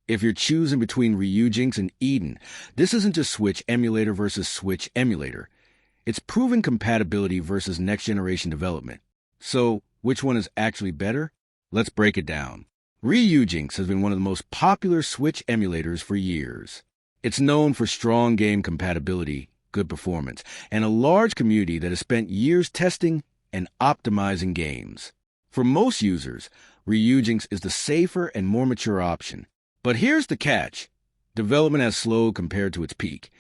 If you're choosing between Ryujinx and Eden, this isn't just Switch Emulator versus Switch Emulator. It's proven compatibility versus next-generation development. So, which one is actually better? Let's break it down. Ryujinx has been one of the most popular Switch emulators for years. It's known for strong game compatibility, good performance, and a large community that has spent years testing and optimizing games. For most users, Ryujinx is the safer and more mature option. But here's the catch. Development has slowed compared to its peak,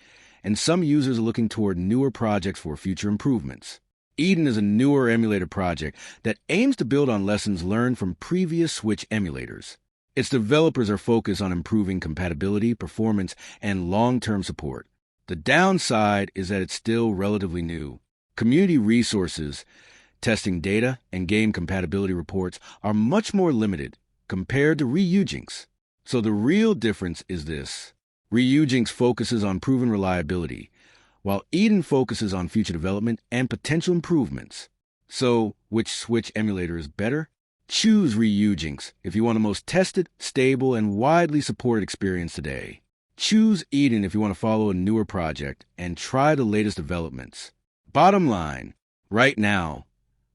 and some users are looking toward newer projects for future improvements. Eden is a newer emulator project that aims to build on lessons learned from previous Switch emulators. Its developers are focused on improving compatibility, performance, and long-term support. The downside is that it's still relatively new. Community resources, testing data, and game compatibility reports are much more limited compared to Ryujinx. So the real difference is this. Ryujinx focuses on proven reliability, while Eden focuses on future development and potential improvements. So, which Switch emulator is better? Choose Ryujinx if you want the most tested, stable, and widely supported experience today. Choose Eden if you want to follow a newer project and try the latest developments. Bottom line, right now,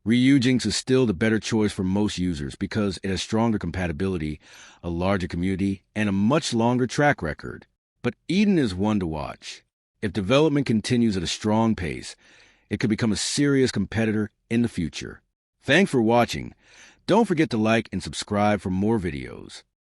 Ryujinx is still the better choice for most users because it has stronger compatibility, a larger community, and a much longer track record. But Eden is one to watch. If development continues at a strong pace, it could become a serious competitor in the future. Thanks for watching. Don't forget to like and subscribe for more videos.